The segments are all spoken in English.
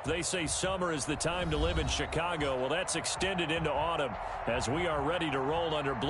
They say summer is the time to live in Chicago. Well, that's extended into autumn as we are ready to roll under blue.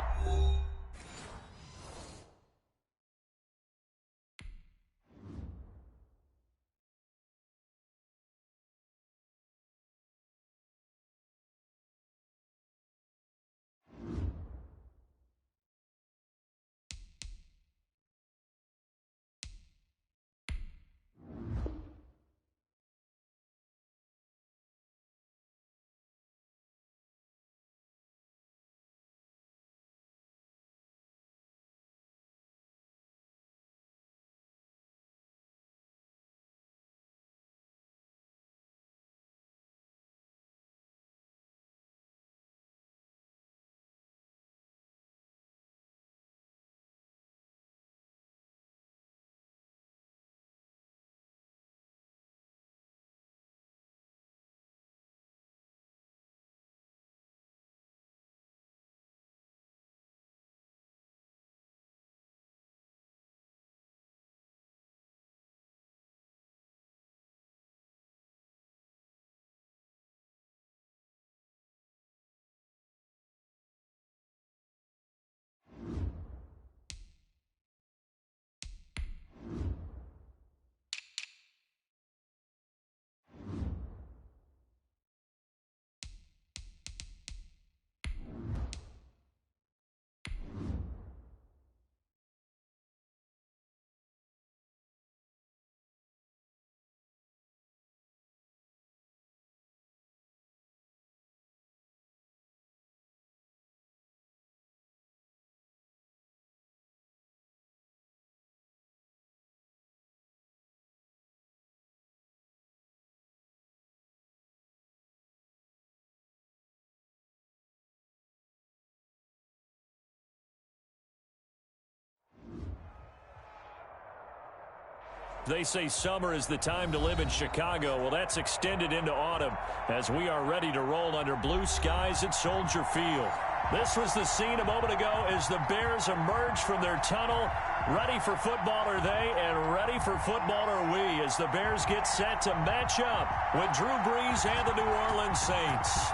They say summer is the time to live in Chicago. Well, that's extended into autumn as we are ready to roll under blue skies at Soldier Field. This was the scene a moment ago as the Bears emerged from their tunnel. Ready for football are they, and ready for football are we as the Bears get set to match up with Drew Brees and the New Orleans Saints.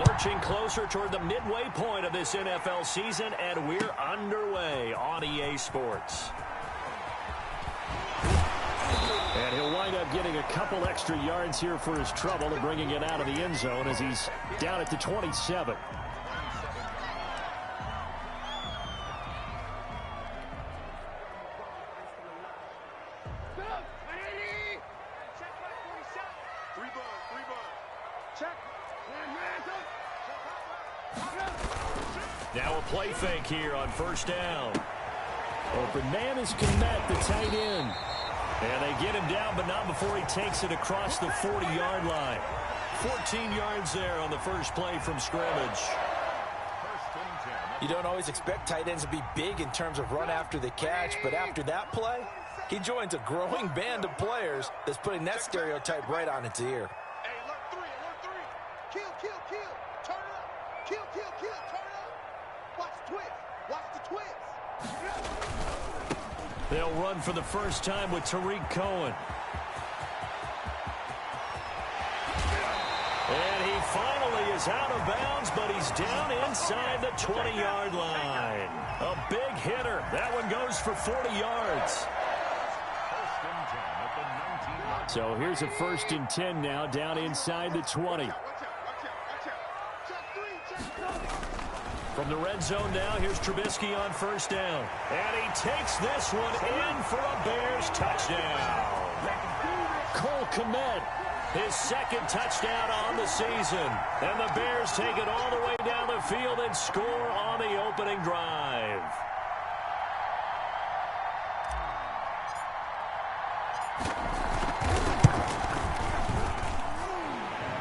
Lurching closer toward the midway point of this NFL season, and we're underway on EA Sports. And he'll wind up getting a couple extra yards here for his trouble and bringing it out of the end zone as he's down at the 27. Now a play fake here on first down. Open man is Komet, the tight end. And they get him down, but not before he takes it across the 40-yard line. 14 yards there on the first play from scrimmage. You don't always expect tight ends to be big in terms of run after the catch, but after that play, he joins a growing band of players that's putting that stereotype right on its ear. Hey, alert three. Kill. Turn up. Kill, turn up. Watch the twist. Watch the twist. They'll run for the first time with Tariq Cohen. And he finally is out of bounds, but he's down inside the 20-yard line. A big hitter. That one goes for 40 yards. So here's a 1st and 10 now, down inside the 20. From the red zone now, here's Trubisky on first down. And he takes this one in for a Bears touchdown. Cole Kmet, his second touchdown on the season. And the Bears take it all the way down the field and score on the opening drive.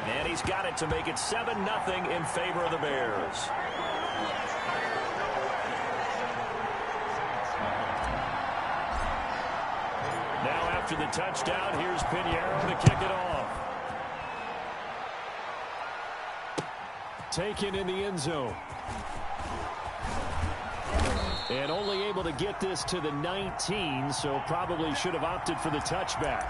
And he's got it to make it 7-0 in favor of the Bears. Now after the touchdown, here's Pinheiro to kick it off. Taken in the end zone. And only able to get this to the 19, so probably should have opted for the touchback.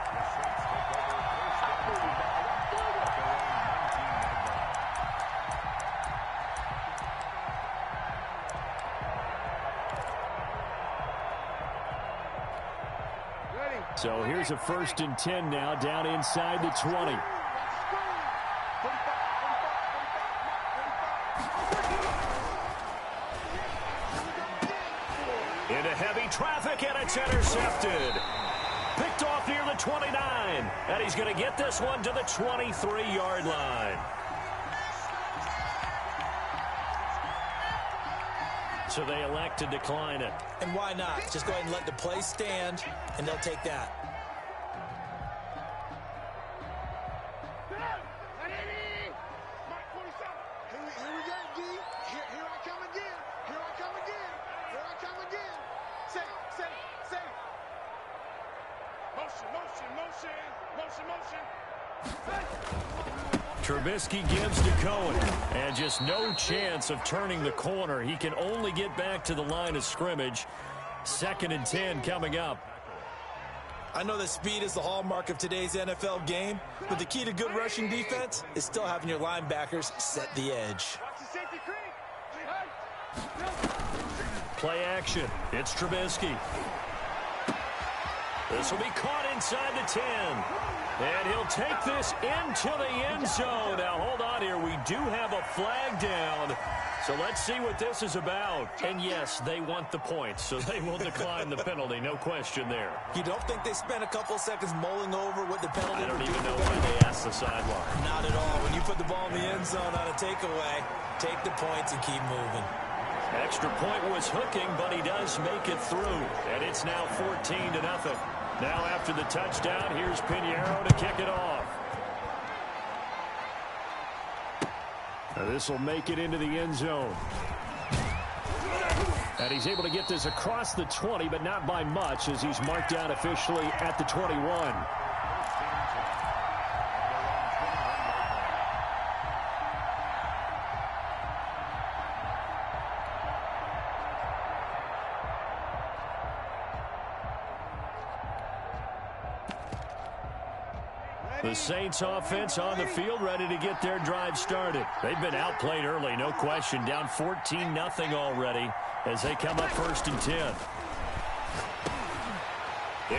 So here's a 1st and 10 now, down inside the 20. Into heavy traffic, and it's intercepted. Picked off near the 29, and he's going to get this one to the 23-yard line. So they elect to decline it. And why not? Just go ahead and let the play stand, and they'll take that. Here we go, D. Here I come again. Here I come again. Here I come again. Say it. Motion. Trubisky gives to Cohen, and just no chance of turning the corner. He can only get back to the line of scrimmage. 2nd and 10 coming up. I know that speed is the hallmark of today's NFL game, but the key to good rushing defense is still having your linebackers set the edge. Play action. It's Trubisky. This will be caught inside the 10. And he'll take this into the end zone. Now, hold on here. We do have a flag down. So let's see what this is about. And, yes, they want the points, so they will decline the penalty. No question there. You don't think they spent a couple seconds mulling over what the penalty I don't even know why they asked the sideline. Not at all. When you put the ball in the end zone on a takeaway, take the points and keep moving. Extra point was hooking, but he does make it through. And it's now 14-0. Now after the touchdown, here's Pinheiro to kick it off. Now this will make it into the end zone. And he's able to get this across the 20, but not by much, as he's marked down officially at the 21. The Saints offense on the field, ready to get their drive started. They've been outplayed early, no question. Down 14-0 already as they come up 1st and 10.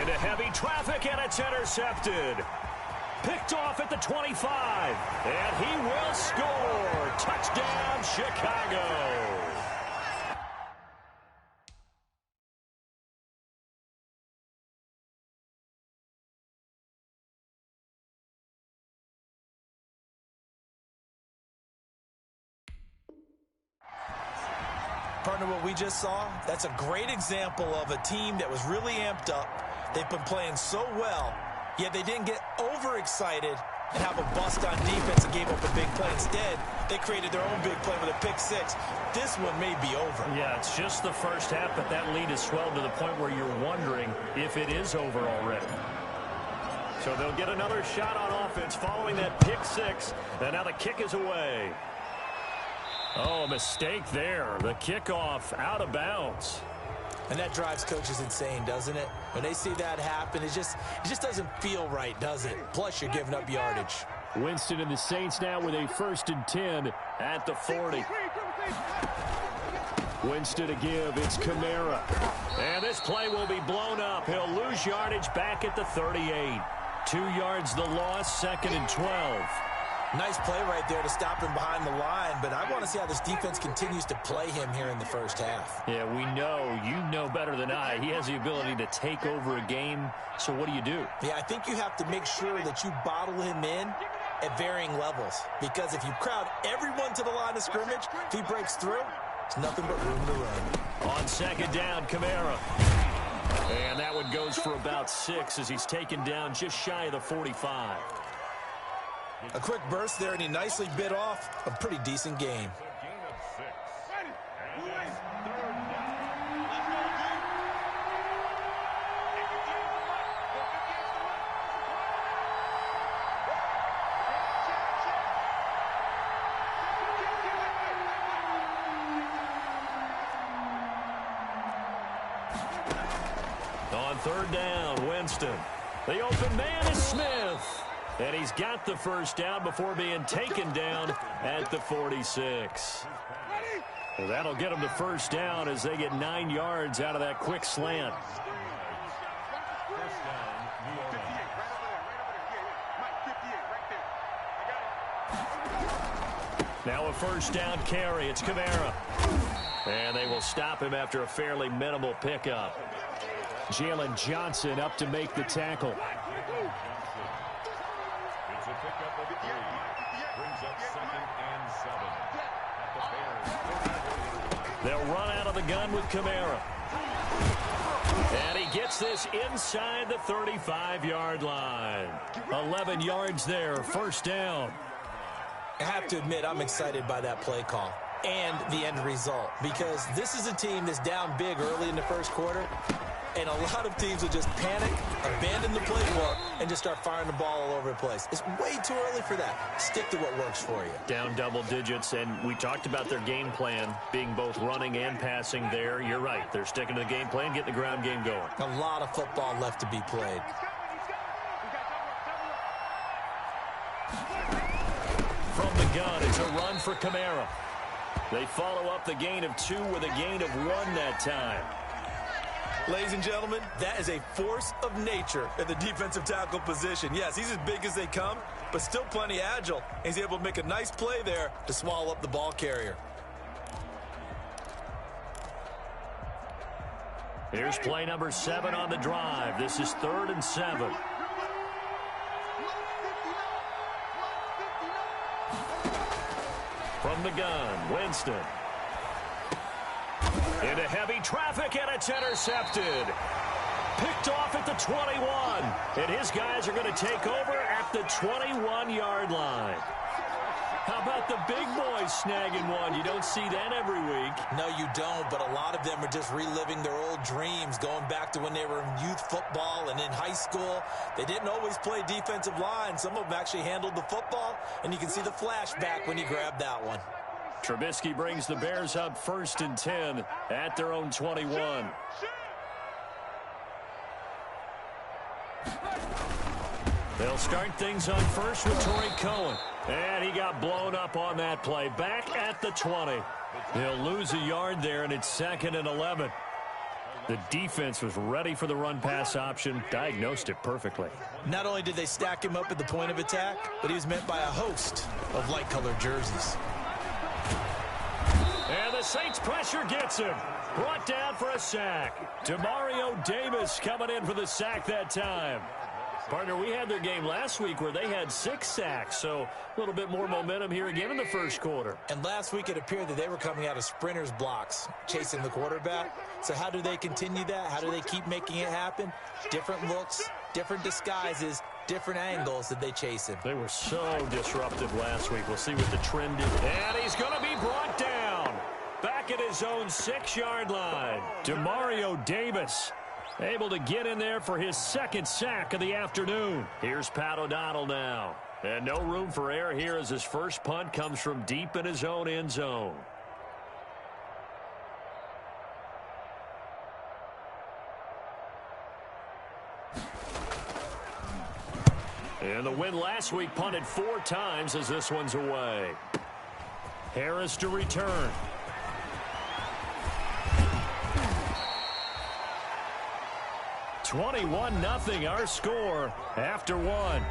Into heavy traffic, and it's intercepted. Picked off at the 25, and he will score. Touchdown, Chicago. Partner, what we just saw, that's a great example of a team that was really amped up. They've been playing so well, yet they didn't get overexcited and have a bust on defense and gave up a big play. Instead, they created their own big play with a pick six. This one may be over. Yeah, it's just the first half, but that lead has swelled to the point where you're wondering if it is over already. So they'll get another shot on offense following that pick six, and now the kick is away. Oh, a mistake there. The kickoff out of bounds. And that drives coaches insane, doesn't it? When they see that happen, it just doesn't feel right, does it? Plus, you're giving up yardage. Winston and the Saints now with a 1st and 10 at the 40. Winston to give. It's Kamara. And this play will be blown up. He'll lose yardage back at the 38. 2 yards the loss, 2nd and 12. Nice play right there to stop him behind the line, but I want to see how this defense continues to play him here in the first half. Yeah, we know. You know better than I. He has the ability to take over a game, so what do? Yeah, I think you have to make sure that you bottle him in at varying levels, because if you crowd everyone to the line of scrimmage, if he breaks through, it's nothing but room to run. On 2nd down, Kamara. And that one goes for about 6 as he's taken down just shy of the 45. A quick burst there, and he nicely bit off a pretty decent game. On 3rd down, Winston. The open man is Smith. And he's got the first down before being taken down at the 46. Well, that'll get them to 1st down as they get 9 yards out of that quick slant. First down, New Orleans. 58, right over there. Yeah. Mike, 58, right there. I got it. Now a first down carry. It's Kamara. And they will stop him after a fairly minimal pickup. Jalen Johnson up to make the tackle. It's a pickup of 3. Brings up 2nd and 7. At the Bears. They'll run out of the gun with Kamara. And he gets this inside the 35-yard line. 11 yards there, first down. I have to admit, I'm excited by that play call and the end result, because this is a team that's down big early in the first quarter, and a lot of teams will just panic, abandon the playbook, and just start firing the ball all over the place. It's way too early for that. Stick to what works for you. Down double digits, and we talked about their game plan being both running and passing there. You're right. They're sticking to the game plan, getting the ground game going. A lot of football left to be played. From the gun, it's a run for Kamara. They follow up the gain of 2 with a gain of 1 that time. Ladies and gentlemen, that is a force of nature at the defensive tackle position. Yes, he's as big as they come, but still plenty agile. He's able to make a nice play there to swallow up the ball carrier. Here's play number 7 on the drive. This is 3rd and 7. From the gun, Winston. Into heavy traffic, and it's intercepted. Picked off at the 21. And his guys are going to take over at the 21-yard line. How about the big boys snagging one? You don't see that every week. No, you don't, but a lot of them are just reliving their old dreams, going back to when they were in youth football and in high school. They didn't always play defensive line. Some of them actually handled the football, and you can see the flashback when he grabbed that one. Trubisky brings the Bears up 1st and 10 at their own 21. They'll start things on first with Torrey Cohen. And he got blown up on that play. Back at the 20. He'll lose a yard there, and it's 2nd and 11. The defense was ready for the run-pass option, diagnosed it perfectly. Not only did they stack him up at the point of attack, but he was met by a host of light-colored jerseys. And the Saints pressure gets him. Brought down for a sack. Demario Davis coming in for the sack that time. Partner, we had their game last week where they had 6 sacks, so a little bit more momentum here again in the first quarter. And last week it appeared that they were coming out of sprinters blocks, chasing the quarterback. So how do they continue that? How do they keep making it happen? Different looks, different disguises, different angles that they chase him. They were so disruptive last week. We'll see what the trend is. And he's going to be brought down. Back at his own 6-yard line. Demario Davis able to get in there for his 2nd sack of the afternoon. Here's Pat O'Donnell now. And no room for error here as his first punt comes from deep in his own end zone. And the win last week punted 4 times as this one's away. Harris to return. (21-0) our score after 1.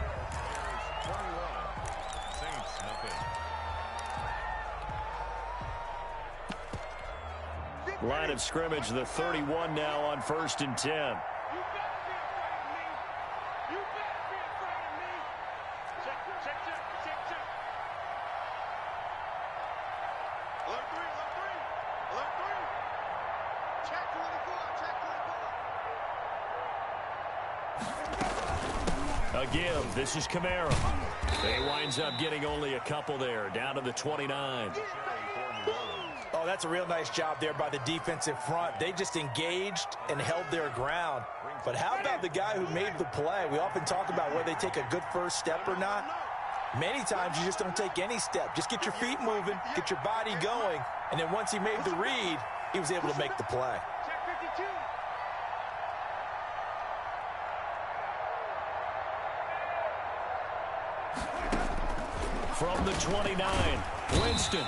Line of scrimmage, the 31 now on 1st and 10. A give. This is Kamara. He winds up getting only a couple there, down to the 29. Oh, that's a real nice job there by the defensive front. They just engaged and held their ground. But how about the guy who made the play? We often talk about whether they take a good first step or not. Many times you just don't take any step. Just get your feet moving, get your body going, and then once he made the read, he was able to make the play. From the 29, Winston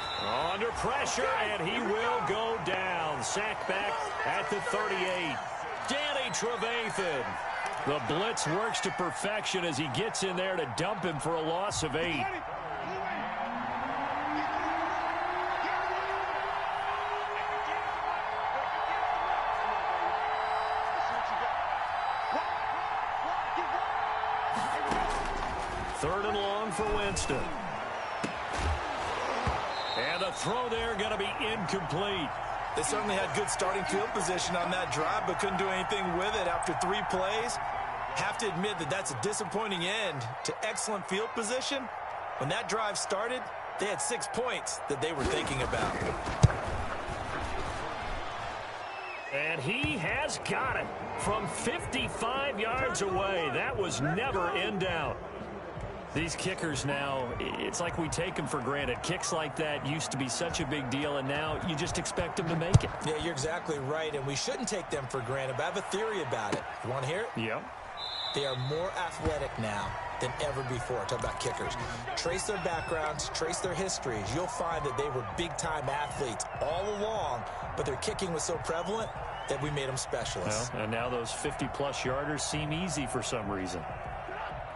under pressure, and he will go down. Sack back at the 38. Danny Trevathan. The blitz works to perfection as he gets in there to dump him for a loss of 8. Third and long for Winston. And the throw there going to be incomplete. They certainly had good starting field position on that drive, but couldn't do anything with it after 3 plays. Have to admit that that's a disappointing end to excellent field position. When that drive started, they had 6 points that they were thinking about. And he has got it from 55 yards away. That was never in doubt. These kickers now, it's like we take them for granted. Kicks like that used to be such a big deal, and now you just expect them to make it. Yeah, you're exactly right, and we shouldn't take them for granted, but I have a theory about it. You want to hear it? Yep. They are more athletic now than ever before. Talk about kickers. Trace their backgrounds, trace their histories. You'll find that they were big-time athletes all along, but their kicking was so prevalent that we made them specialists. Well, and now those 50-plus yarders seem easy for some reason.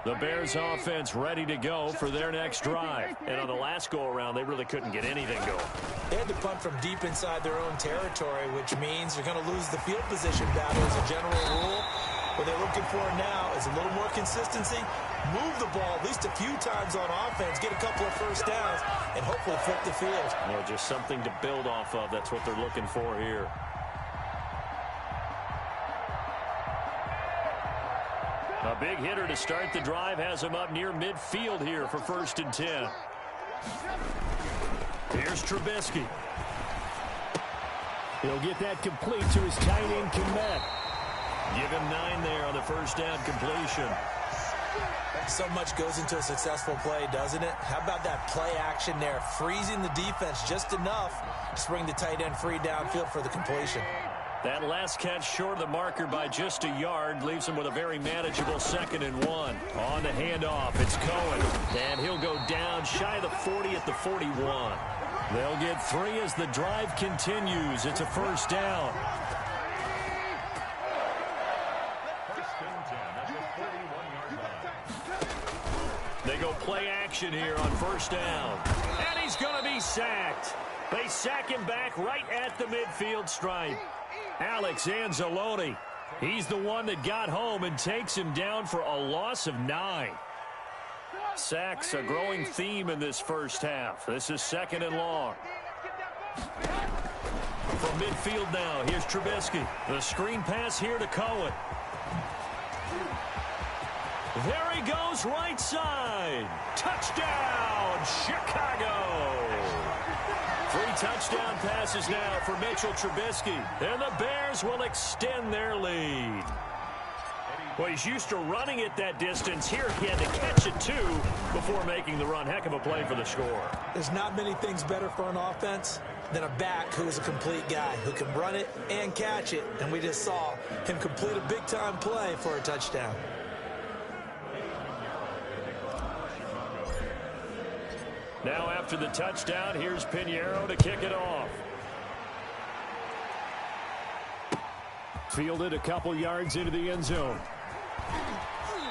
The Bears offense ready to go for their next drive. And on the last go-around, they really couldn't get anything going. They had to punt from deep inside their own territory, which means they're going to lose the field position battle as a general rule. What they're looking for now is a little more consistency, move the ball at least a few times on offense, get a couple of first downs, and hopefully flip the field. Well, just something to build off of. That's what they're looking for here. A big hitter to start the drive has him up near midfield here for 1st and 10. Here's Trubisky. He'll get that complete to his tight end Kmet. Give him 9 there on the first down completion. So much goes into a successful play, doesn't it? How about that play action there, freezing the defense just enough to bring the tight end free downfield for the completion. That last catch short of the marker by just a yard leaves him with a very manageable 2nd and 1. On the handoff, it's Cohen. And he'll go down shy of the 40 at the 41. They'll get 3 as the drive continues. It's a first down. They go play action here on first down. And he's going to be sacked. They sack him back right at the midfield stripe. Alex Anzalone, he's the one that got home and takes him down for a loss of 9. Sacks a growing theme in this first half. This is 2nd and long. From midfield now, here's Trubisky. The screen pass here to Cohen. There he goes, right side. Touchdown, Chicago. 3 touchdown passes now for Mitchell Trubisky. And the Bears will extend their lead. Well, he's used to running it that distance. Here he had to catch it, too, before making the run. Heck of a play for the score. There's not many things better for an offense than a back who is a complete guy, who can run it and catch it. And we just saw him complete a big-time play for a touchdown. Now after the touchdown, here's Pinheiro to kick it off. Fielded a couple yards into the end zone.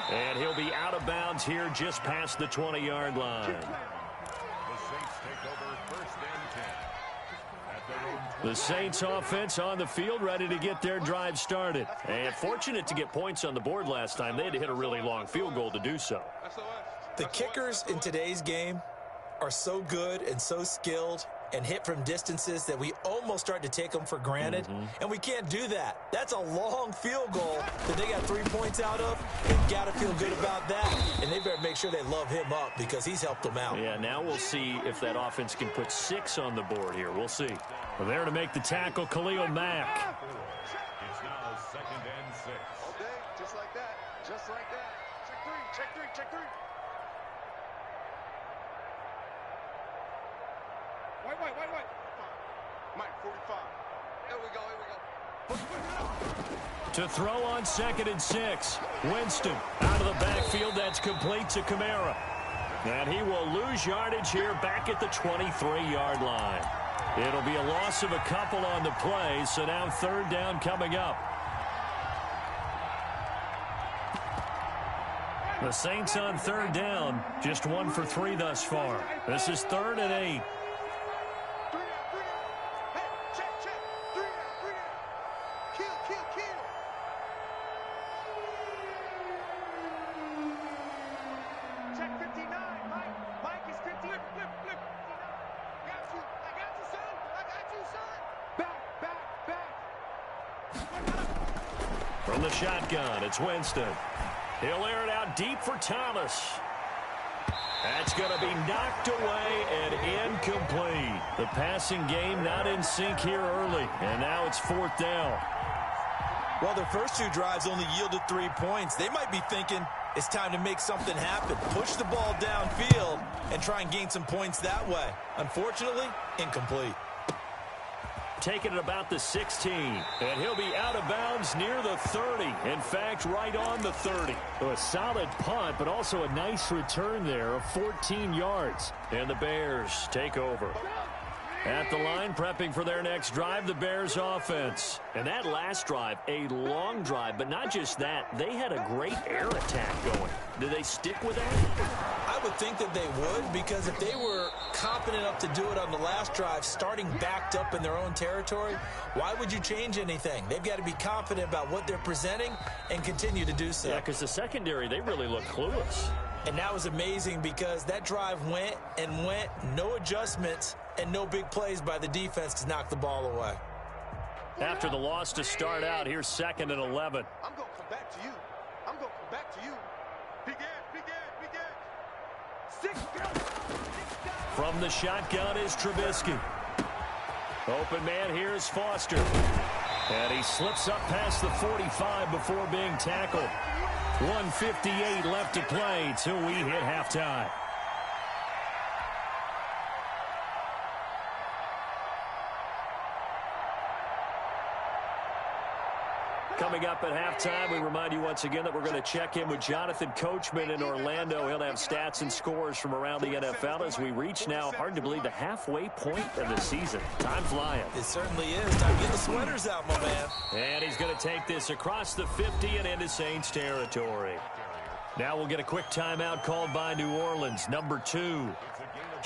And he'll be out of bounds here just past the 20-yard line. The Saints offense on the field ready to get their drive started. And fortunate to get points on the board last time. They had to hit a really long field goal to do so. The kickers in today's game are so good and so skilled and hit from distances that we almost start to take them for granted. And we can't do that. That's a long field goal that they got 3 points out of. They've got to feel good about that. And they better make sure they love him up because he's helped them out. Yeah, now we'll see if that offense can put 6 on the board here. We'll see. Well, there to make the tackle, Khalil Mack. It's now 2nd and 6. All day, just like that. Just like that. Check 3, check 3, check 3. White. Mike, 45. Here we go. To throw on 2nd and 6. Winston out of the backfield. That's complete to Kamara. And he will lose yardage here back at the 23-yard line. It'll be a loss of a couple on the play, so now 3rd down coming up. The Saints on third down, just 1 for 3 thus far. This is 3rd and 8. From the shotgun, it's Winston. He'll air it out deep for Thomas. That's going to be knocked away and incomplete. The passing game not in sync here early, and now it's 4th down. Well, their first 2 drives only yielded 3 points. They might be thinking it's time to make something happen. Push the ball downfield and try and gain some points that way. Unfortunately, incomplete. Taking it about the 16, and he'll be out of bounds near the 30. In fact, right on the 30. A solid punt, but also a nice return there of 14 yards. And the Bears take over. At the line, prepping for their next drive, the Bears offense. And that last drive, a long drive, but not just that. They had a great air attack going. Do they stick with that? I would think that they would, because if they were confident enough to do it on the last drive, starting backed up in their own territory, why would you change anything? They've got to be confident about what they're presenting and continue to do so. Yeah, because the secondary, they really look clueless. And that was amazing because that drive went and went, no adjustments, and no big plays by the defense to knock the ball away. After the loss to start out, here's 2nd and 11. I'm going to come back to you. I'm going to come back to you. Big Ed. From the shotgun is Trubisky. Open man, here's Foster. And he slips up past the 45 before being tackled. 1:58 left to play till we hit halftime. Coming up at halftime, we remind you once again that we're going to check in with Jonathan Coachman in Orlando. He'll have stats and scores from around the NFL as we reach now, hard to believe, the halfway point of the season. Time flying. It certainly is. Time to get the sweaters out, my man. And he's going to take this across the 50 and into Saints territory. Now we'll get a quick timeout called by New Orleans, number 2.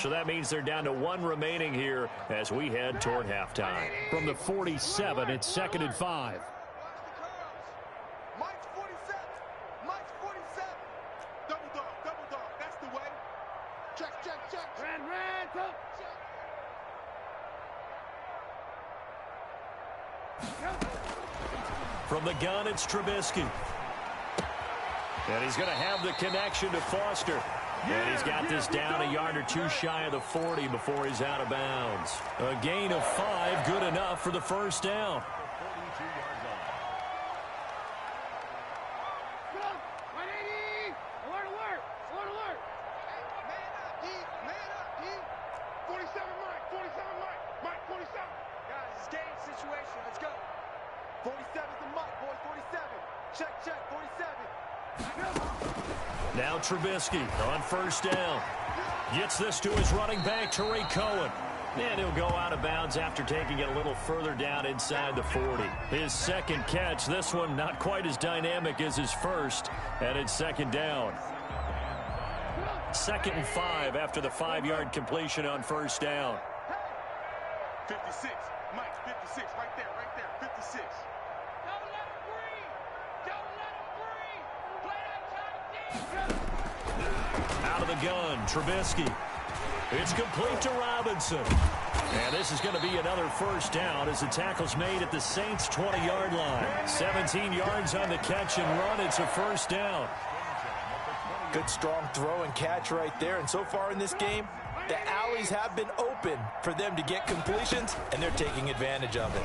So that means they're down to 1 remaining here as we head toward halftime. From the 47, it's 2nd and 5. From the gun, it's Trubisky. And he's going to have the connection to Foster. And he's got this down a yard or 2 shy of the 40 before he's out of bounds. A gain of 5, good enough for the first down. Now Trubisky on first down. Gets this to his running back, Tariq Cohen. And he'll go out of bounds after taking it a little further down inside the 40. His second catch, this one not quite as dynamic as his first, and it's 2nd down. 2nd and 5 after the 5-yard completion on first down. 56, Mike, 56, right there, 56. Out of the gun, Trubisky. It's complete to Robinson. And this is going to be another first down as the tackle's made at the Saints' 20-yard line. 17 yards on the catch and run. It's a first down. Good strong throw and catch right there. And so far in this game, the alleys have been open for them to get completions, and they're taking advantage of it.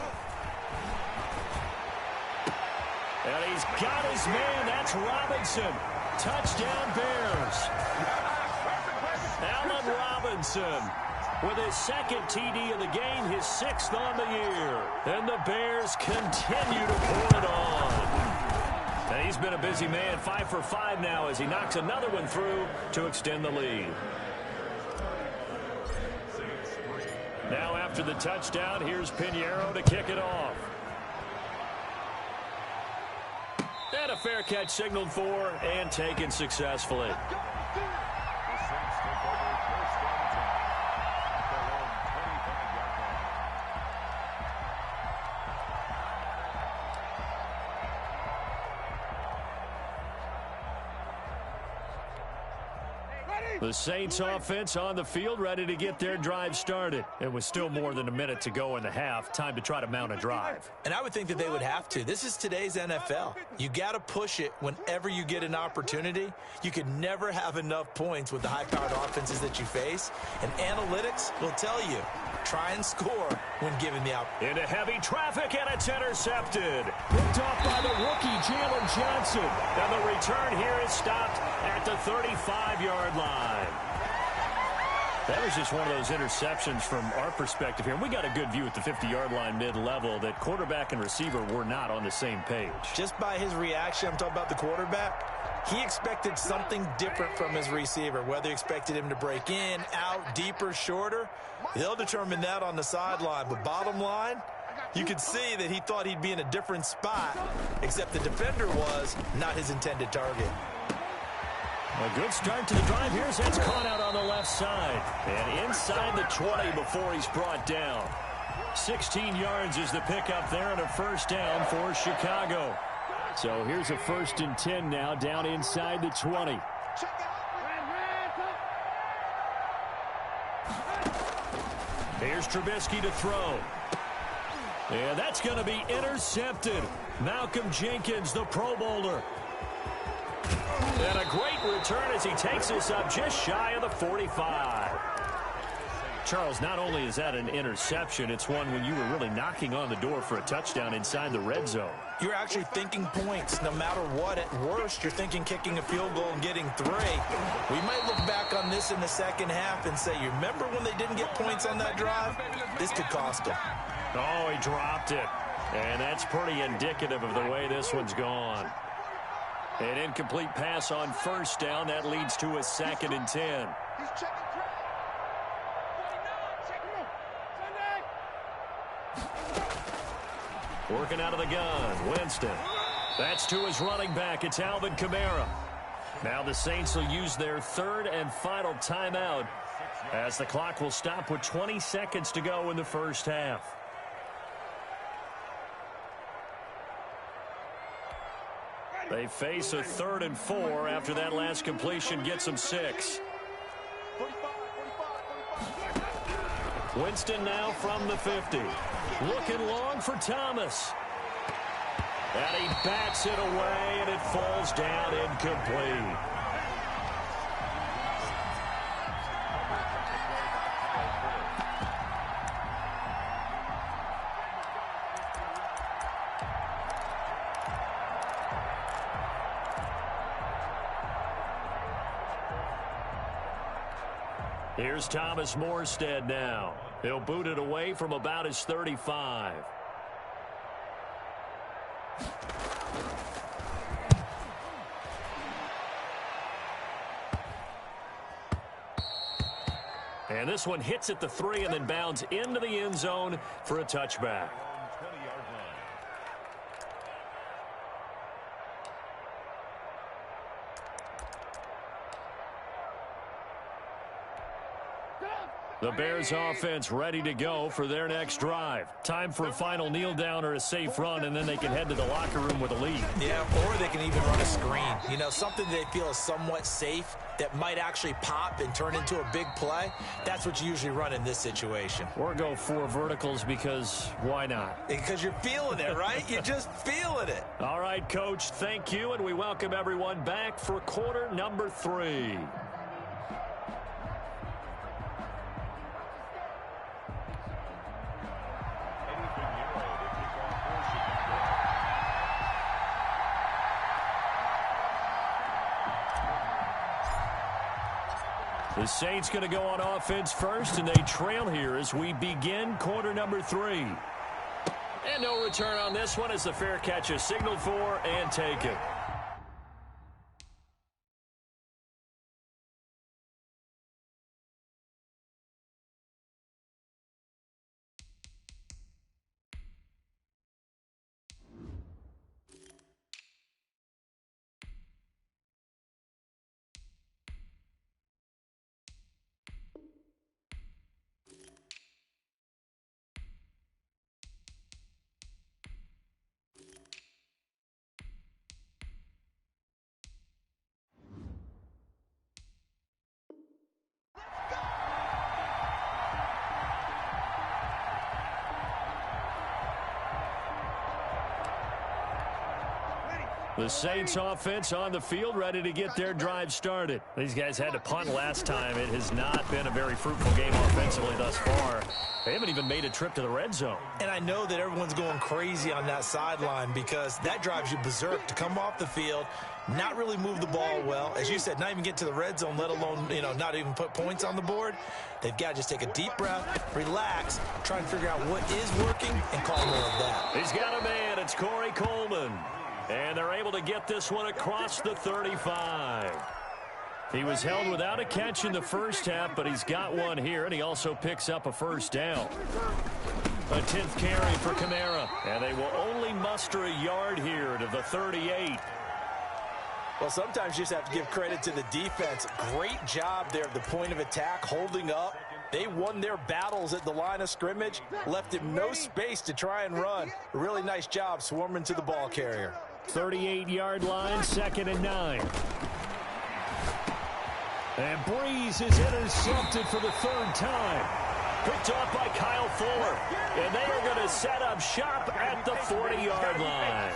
And he's got his man. That's Robinson. Touchdown, Bears. Allen Robinson with his 2nd TD of the game, his 6th on the year. And the Bears continue to pour it on. And he's been a busy man, 5 for 5 now as he knocks another one through to extend the lead. Now after the touchdown, here's Pinheiro to kick it off. And a fair catch signaled for and taken successfully. The Saints take over first and 10 at their own 25-yard line. The Saints offense on the field, ready to get their drive started. It was still more than a minute to go in the half. Time to try to mount a drive. And I would think that they would have to. This is today's NFL. You got to push it whenever you get an opportunity. You could never have enough points with the high-powered offenses that you face. And analytics will tell you, try and score when given the opportunity. Into heavy traffic, and it's intercepted. Picked off by the rookie, Jalen Johnson. And the return here is stopped at the 35-yard line. That was just one of those interceptions from our perspective here. And we got a good view at the 50-yard line mid-level that quarterback and receiver were not on the same page. Just by his reaction, I'm talking about the quarterback, he expected something different from his receiver, whether he expected him to break in, out, deeper, shorter. They'll determine that on the sideline. But bottom line, you could see that he thought he'd be in a different spot, except the defender was not his intended target. A good start to the drive. Here's that's caught out on the left side. And inside the 20 before he's brought down. 16 yards is the pickup there and a first down for Chicago. So here's a 1st and 10 now down inside the 20. Here's Trubisky to throw. And that's going to be intercepted. Malcolm Jenkins, the Pro Bowler. And a great return as he takes us up just shy of the 45. Charles, not only is that an interception, it's one when you were really knocking on the door for a touchdown inside the red zone. You're actually thinking points no matter what. At worst, you're thinking kicking a field goal and getting 3. We might look back on this in the second half and say, you remember when they didn't get points on that drive? This could cost them. Oh, he dropped it. And that's pretty indicative of the way this one's gone. An incomplete pass on first down. That leads to a 2nd and 10. Working out of the gun, Winston. That's to his running back. It's Alvin Kamara. Now the Saints will use their 3rd and final timeout as the clock will stop with 20 seconds to go in the first half. They face a 3rd and 4 after that last completion gets them 6. Winston now from the 50. Looking long for Thomas. And he bats it away, and it falls down incomplete. Here's Thomas Morstead now. He'll boot it away from about his 35. And this one hits at the 3 and then bounds into the end zone for a touchback. The Bears offense ready to go for their next drive. Time for a final kneel down or a safe run, and then they can head to the locker room with a lead. Yeah, or they can even run a screen. You know, something they feel is somewhat safe that might actually pop and turn into a big play. That's what you usually run in this situation. Or go 4 verticals because why not? Because you're feeling it, right? You're just feeling it. All right, Coach, thank you, and we welcome everyone back for quarter number 3. The Saints going to go on offense first, and they trail here as we begin quarter number 3. And no return on this one as the fair catch is signaled for and taken. The Saints offense on the field, ready to get their drive started. These guys had to punt last time. It has not been a very fruitful game offensively thus far. They haven't even made a trip to the red zone. And I know that everyone's going crazy on that sideline because that drives you berserk to come off the field, not really move the ball well. As you said, not even get to the red zone, let alone, not even put points on the board. They've got to just take a deep breath, relax, try and figure out what is working, and call more of that. He's got a man. It's Corey Coleman. And they're able to get this one across the 35. He was held without a catch in the first half, but he's got one here, and he also picks up a first down. A 10th carry for Kamara, and they will only muster a yard here to the 38. Well, sometimes you just have to give credit to the defense. Great job there at the point of attack, holding up. They won their battles at the line of scrimmage, left him no space to try and run. A really nice job swarming to the ball carrier. 38-yard line, 2nd and 9. And Breeze is intercepted for the 3rd time. Picked off by Kyle Fuller. And they are going to set up shop at the 40-yard line.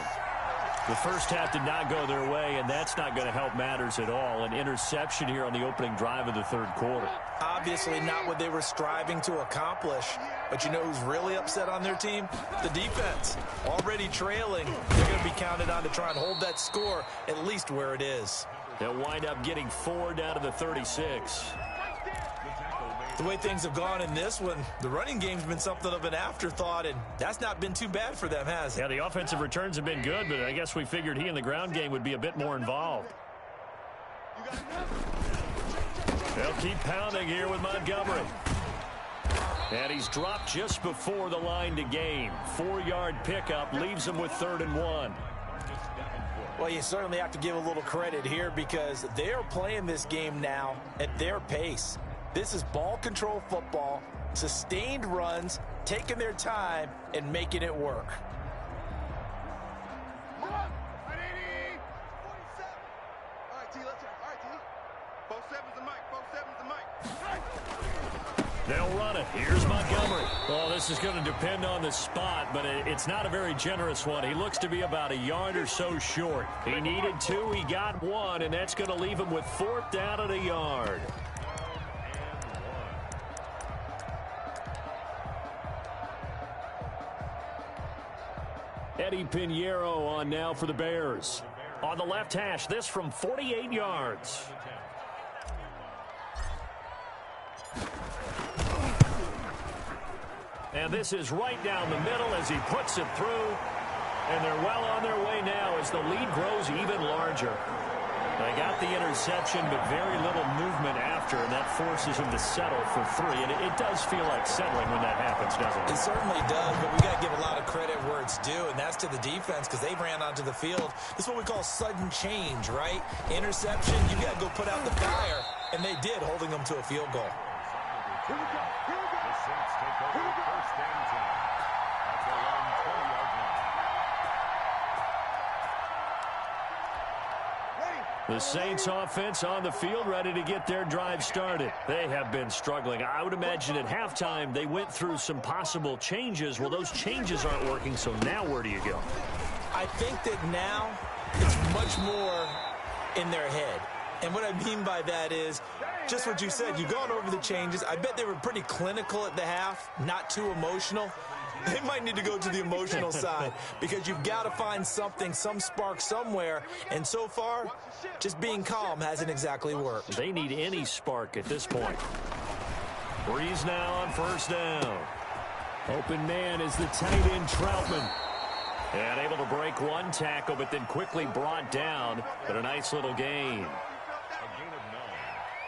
The first half did not go their way, and that's not going to help matters at all. An interception here on the opening drive of the 3rd quarter. Obviously not what they were striving to accomplish. But you know who's really upset on their team? The defense. Already trailing. They're going to be counted on to try and hold that score at least where it is. They'll wind up getting 4 down to the 36. The way things have gone in this one, the running game's been something of an afterthought, and that's not been too bad for them, has it? Yeah, the offensive returns have been good, but I guess we figured he in the ground game would be a bit more involved. They'll keep pounding here with Montgomery. And he's dropped just before the line to gain. 4-yard pickup leaves him with 3rd and 1. Well, you certainly have to give a little credit here because they are playing this game now at their pace. This is ball control football, sustained runs, taking their time, and making it work. All right, T, let's go. All right, T. 4-7's the mic. 4-7's the mic. They'll run it. Here's Montgomery. Well, this is going to depend on the spot, but it's not a very generous one. He looks to be about a yard or so short. He needed 2. He got 1, and that's going to leave him with 4th down at a yard. Eddie Pinheiro on now for the Bears. On the left hash, this from 48 yards. And this is right down the middle as he puts it through. And they're well on their way now as the lead grows even larger. They got the interception, but very little movement after, and that forces him to settle for 3. And it does feel like settling when that happens, doesn't it? It certainly does, but we got to give a lot of credit where it's due, and that's to the defense because they ran onto the field. This is what we call sudden change, right? Interception, you got to go put out the fire, and they did, holding them to a field goal. Here we go. Here we go. The Saints take over 1st and 10 at their own 20-yard line. The Saints offense on the field ready to get their drive started. They have been struggling. I would imagine at halftime they went through some possible changes. Well, those changes aren't working, so now where do you go? I think that now it's much more in their head. And what I mean by that is just what you said. You've gone over the changes. I bet they were pretty clinical at the half, not too emotional. They might need to go to the emotional side because you've got to find something, some spark somewhere. And so far, just being calm hasn't exactly worked. They need any spark at this point. Breeze now on 1st down. Open man is the tight end Troutman. And able to break 1 tackle, but then quickly brought down. But a nice little gain.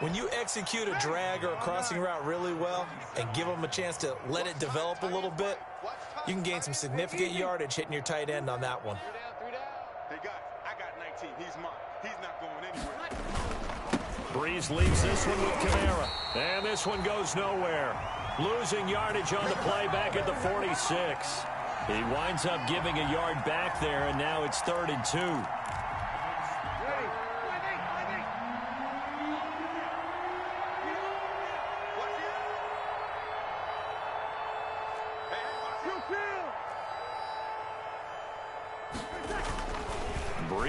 When you execute a drag or a crossing route really well and give them a chance to let it develop a little bit, you can gain some significant yardage hitting your tight end on that one. Hey, guys, I got 19. He's mine. He's not going anywhere. Breeze leaves this one with Kamara. And this one goes nowhere. Losing yardage on the play back at the 46. He winds up giving a yard back there, and now it's 3rd and 2.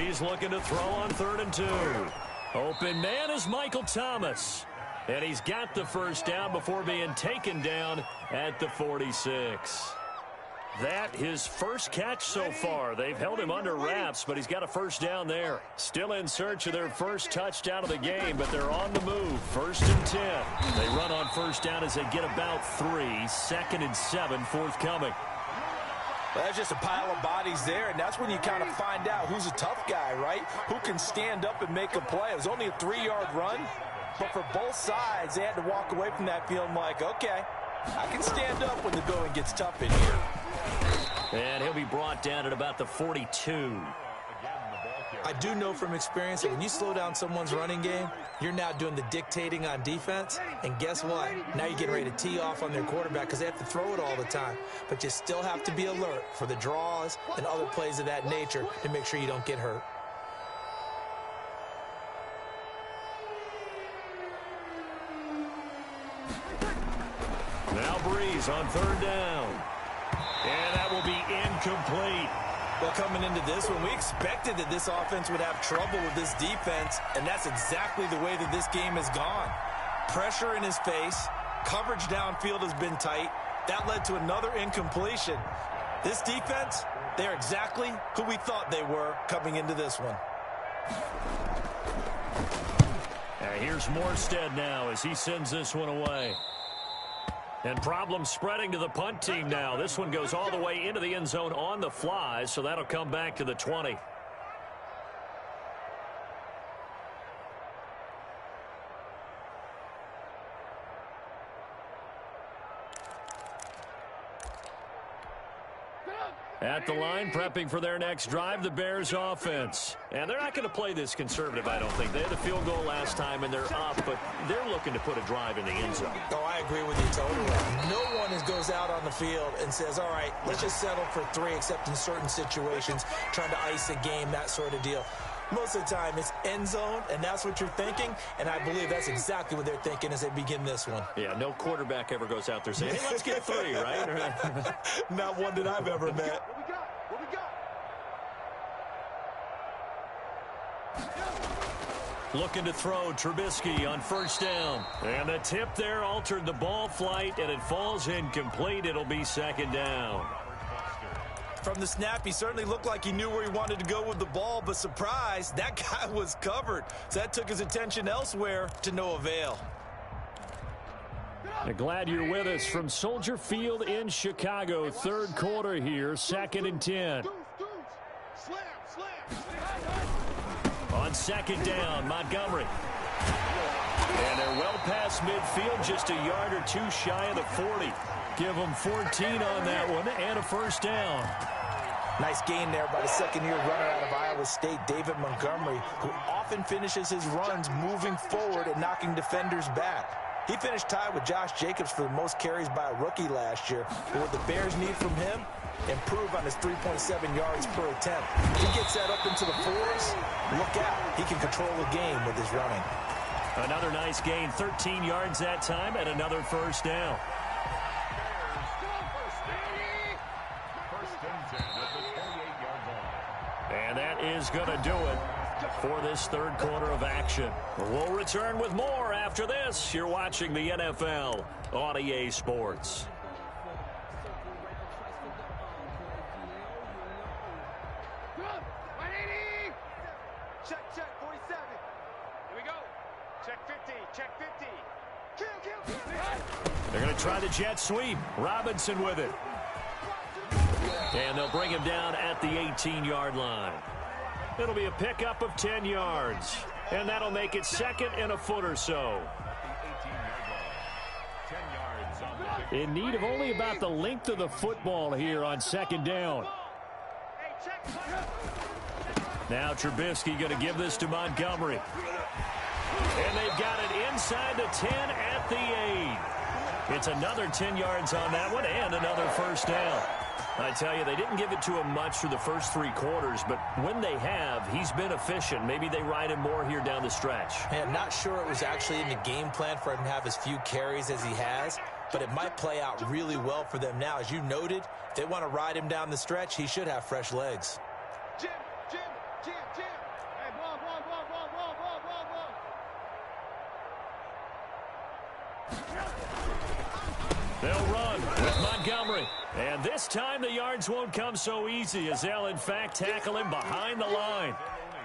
He's looking to throw on 3rd and 2. Open man is Michael Thomas. And he's got the first down before being taken down at the 46. That his first catch so far. They've held him under wraps, but he's got a first down there. Still in search of their first touchdown of the game, but they're on the move. 1st and 10. They run on first down as they get about 3. 2nd and 7 forthcoming. Well, that's just a pile of bodies there, and that's when you kind of find out who's a tough guy, right? Who can stand up and make a play. It was only a 3-yard run, but for both sides, they had to walk away from that feeling like, okay, I can stand up when the going gets tough in here. And he'll be brought down at about the 42. I do know from experience that when you slow down someone's running game, you're now doing the dictating on defense. And guess what? Now you're getting ready to tee off on their quarterback because they have to throw it all the time. But you still have to be alert for the draws and other plays of that nature to make sure you don't get hurt. Now Breeze on 3rd down. And that will be incomplete. Well, coming into this one, we expected that this offense would have trouble with this defense, and that's exactly the way that this game has gone. Pressure in his face, coverage downfield has been tight. That led to another incompletion. This defense, they're exactly who we thought they were coming into this one. And here's Morstead now as he sends this one away. And problems spreading to the punt team now. This one goes all the way into the end zone on the fly, so that'll come back to the 20. At the line, prepping for their next drive, the Bears offense. And they're not going to play this conservative, I don't think. They had a field goal last time, and they're up, but they're looking to put a drive in the end zone. Oh, I agree with you totally. No one goes out on the field and says, all right, let's just settle for 3, except in certain situations, trying to ice a game, that sort of deal. Most of the time, it's end zone, and that's what you're thinking, and I believe that's exactly what they're thinking as they begin this one. Yeah, no quarterback ever goes out there saying, hey, let's get 3, right? Not one that I've ever met. What we got? Looking to throw, Trubisky on 1st down. And the tip there altered the ball flight, and it falls incomplete. It'll be 2nd down. From the snap, he certainly looked like he knew where he wanted to go with the ball, but surprise, that guy was covered. So that took his attention elsewhere to no avail. Glad you're with us from Soldier Field in Chicago. 3rd quarter here, 2nd and 10. On 2nd down, Montgomery. And they're well past midfield, just a yard or 2 shy of the 40. Give them 14 on that one and a 1st down. Nice gain there by the second-year runner out of Iowa State, David Montgomery, who often finishes his runs moving forward and knocking defenders back. He finished tied with Josh Jacobs for the most carries by a rookie last year. But what the Bears need from him, improve on his 3.7 yards per attempt. If he gets that up into the 4s, look out. He can control the game with his running. Another nice gain, 13 yards that time, and another 1st down. And that is going to do it for this 3rd quarter of action. We'll return with more after this. You're watching the NFL on EA Sports. Check, 47. Here we go. Check 50, check 50. Kill. They're going to try the jet sweep. Robinson with it. And they'll bring him down at the 18-yard line. It'll be a pickup of 10 yards. And that'll make it 2nd and a foot or so. In need of only about the length of the football here on 2nd down. Now Trubisky going to give this to Montgomery. And they've got it inside the 10 at the 8. It's another 10 yards on that one and another 1st down. I tell you, they didn't give it to him much for the first 3 quarters, but when they have, he's been efficient. Maybe they ride him more here down the stretch. Hey, I'm not sure it was actually in the game plan for him to have as few carries as he has, but it might play out really well for them now. As you noted, if they want to ride him down the stretch, he should have fresh legs. Jim, Jim. Hey, ball. They'll run with Montgomery. And this time the yards won't come so easy as they'll, in fact, tackle him behind the line.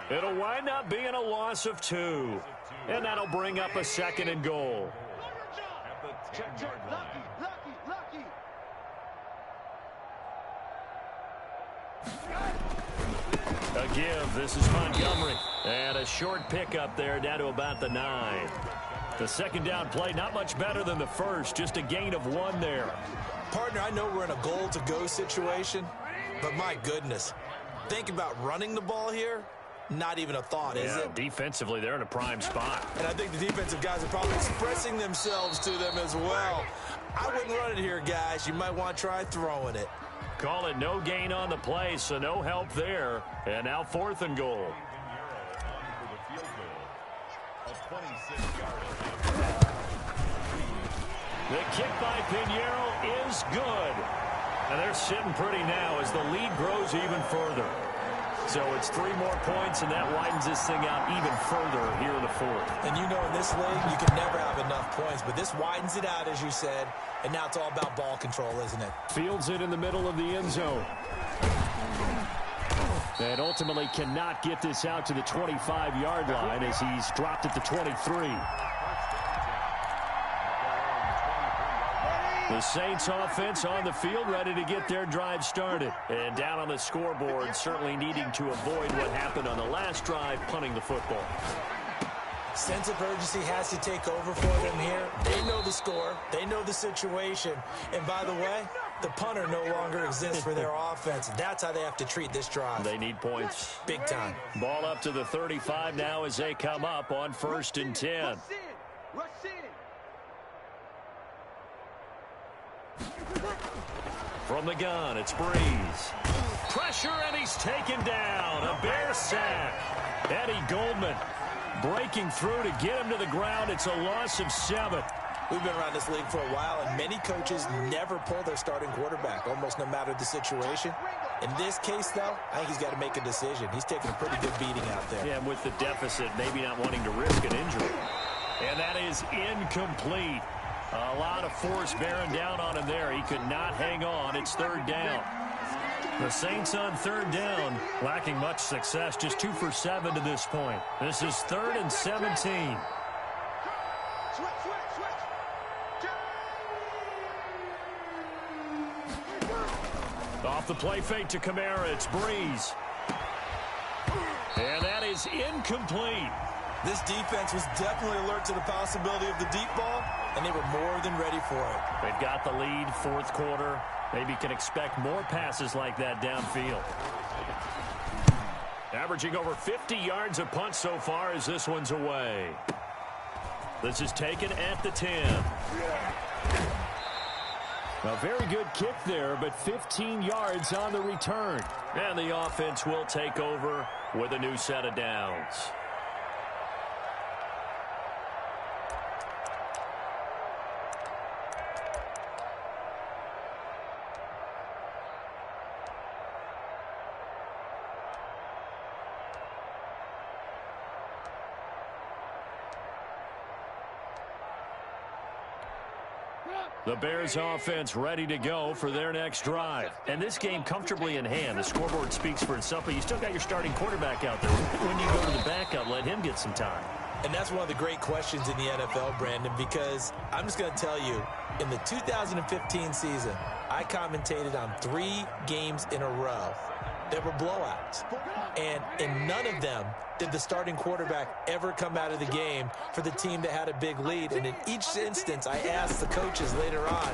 It'll wind up being a loss of 2. And that'll bring up a 2nd and goal. At the 10-yard line. Lucky. A give. This is Montgomery. And a short pickup there down to about the 9. The 2nd down play, not much better than the first. Just a gain of 1 there. Partner, I know we're in a goal-to-go situation, but my goodness. Think about running the ball here. Not even a thought, is it? Defensively, they're in a prime spot. And I think the defensive guys are probably expressing themselves to them as well. I wouldn't run it here, guys. You might want to try throwing it. Call it no gain on the play, so no help there. And now 4th and goal. The kick by Pinheiro is good. And they're sitting pretty now as the lead grows even further. So it's 3 more points, and that widens this thing out even further here in the 4th. And you know in this league, you can never have enough points, but this widens it out, as you said, and now it's all about ball control, isn't it? Fields it in the middle of the end zone. And ultimately cannot get this out to the 25-yard line as he's dropped at the 23. The Saints offense on the field, ready to get their drive started. And down on the scoreboard, certainly needing to avoid what happened on the last drive, punting the football. Sense of urgency has to take over for them here. They know the score. They know the situation. And by the way, the punter no longer exists for their offense. That's how they have to treat this drive. They need points. Big time. Ball up to the 35 now as they come up on 1st and 10. Rush in. From the gun, it's Breeze. Pressure, and he's taken down. A Bear sack. Eddie Goldman breaking through to get him to the ground. It's a loss of 7. We've been around this league for a while, and many coaches never pull their starting quarterback, almost no matter the situation. In this case, though, I think he's got to make a decision. He's taking a pretty good beating out there. Yeah, with the deficit, maybe not wanting to risk an injury. And that is incomplete. A lot of force bearing down on him there. He could not hang on. It's 3rd down. The Saints on 3rd down, lacking much success, just 2 for 7 to this point. This is 3rd and 17. Switch. Off the play fake to Kamara, it's Breeze. And that is incomplete. This defense was definitely alert to the possibility of the deep ball, and they were more than ready for it. They've got the lead, 4th quarter. Maybe can expect more passes like that downfield. Averaging over 50 yards a punt so far as this one's away. This is taken at the 10. A very good kick there, but 15 yards on the return. And the offense will take over with a new set of downs. The Bears offense ready to go for their next drive. And this game comfortably in hand. The scoreboard speaks for itself, but you still got your starting quarterback out there. When you go to the backup, let him get some time. And that's one of the great questions in the NFL, Brandon, because I'm just going to tell you, in the 2015 season, I commentated on 3 games in a row that were blowouts. And in none of them did the starting quarterback ever come out of the game for the team that had a big lead. And in each instance, I asked the coaches later on,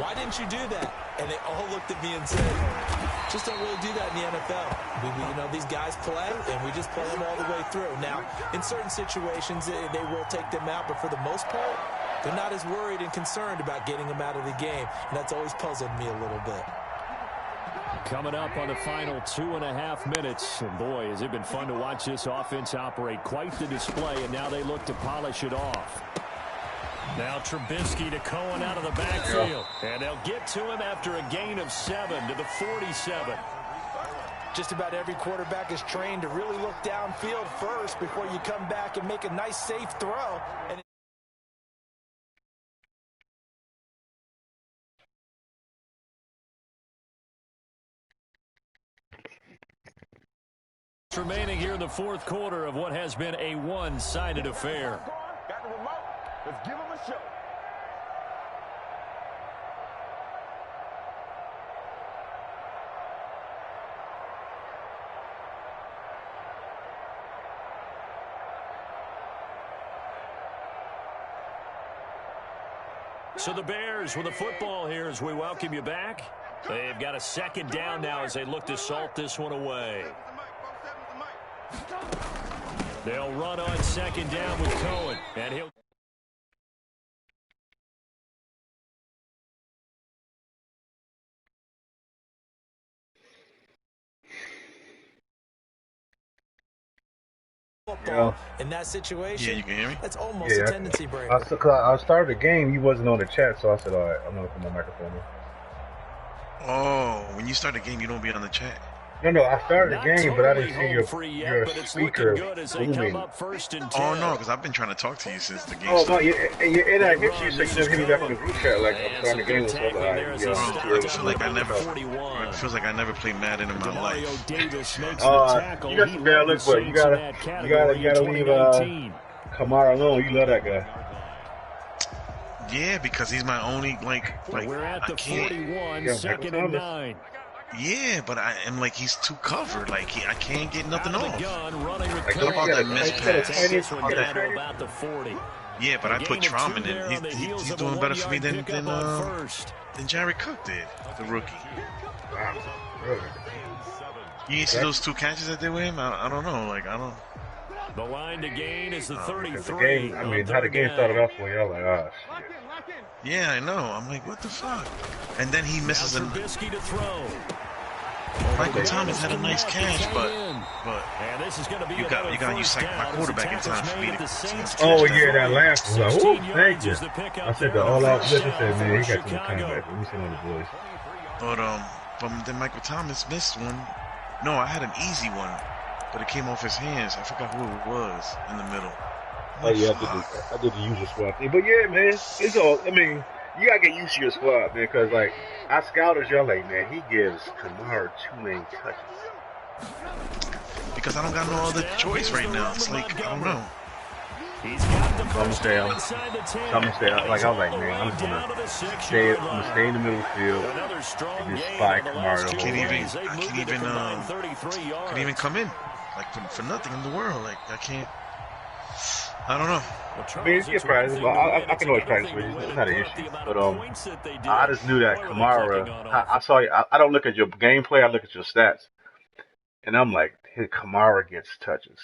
why didn't you do that? And they all looked at me and said, just don't really do that in the NFL. You know, these guys play, and we just play them all the way through. Now, in certain situations, they will take them out, but for the most part, they're not as worried and concerned about getting them out of the game. And that's always puzzled me a little bit. Coming up on the final 2.5 minutes. And boy, has it been fun to watch this offense operate. Quite the display, and now they look to polish it off. Now Trubisky to Cohen out of the backfield. And they'll get to him after a gain of 7 to the 47. Just about every quarterback is trained to really look downfield first before you come back and make a nice, safe throw. And remaining here in the fourth quarter of what has been a one-sided affair. Got the remote. Let's give him a show. So the Bears with the football here as we welcome you back. They've got a second down now as they look to salt this one away. They'll run on second down with Cohen, and he'll... football in that situation, Yeah, you can hear me? that's almost a tendency breaker. I started the game, he wasn't on the chat, so I said, all right, I'm going to put my microphone on. Oh, when you start the game, you don't be on the chat. No, I started the game, but I didn't see your but it's speaker looking good as they come booming. up first and 10. Oh, no, because I've been trying to talk to you since the game Oh, no, started. and I hit you, so you just hit me back in the group chat, like, I'm starting the game, so I'm like, I feel like it feels like I never played Madden in my life. you got some bad luck, but you gotta leave Kamara alone. You love that guy. Yeah, because he's my only, like we're at the I can't. 41, second and 9. Yeah, but I am like, he's too covered. Like, I can't get nothing Out of off. the gun, running with How about that Cohen. missed pass? This one down to about the 40. Yeah, but I put Gain of Traum in two there on the it. heels He's of a doing better for me 1-yard than pickup on first. Jared Cook did, the rookie. Wow, really? You ain't see those two catches that they with him? I don't know. Like, I don't. The line to gain is the 33. The game, I mean, how the game started off for you, I was like, oh, shit. Yeah, I know. I'm like, what the fuck? And then he misses a. Trubisky to throw. Michael Thomas had a nice catch, but And this is going to be you got you sacked my quarterback in time for me to. Oh, yeah, that last one. Like, oh, thank you. I said the all-out blitz. I said, man, he got some time back. Let me send on the boys. But then Michael Thomas missed one. No, I had an easy one, but it came off his hands. I forgot who it was in the middle. Oh, yeah, I did the user swap thing. But, yeah, man, it's all, I mean, you got to get used to your squad, man, because, like, I scouted y'all, like, man, he gives Kamara too many touches. Because I don't got no other choice right now. It's like, I don't know. I'm gonna stay like, I was like, man, I'm just gonna stay in the middle of the field and just spike Kamara. I can't even come in, like, for nothing in the world. Like, I can't. I don't know. I mean, it's practice. I can always practice with you. It's not an issue. But I just knew that Kamara. I saw you. I don't look at your gameplay. I look at your stats, and I'm like, Kamara gets touches.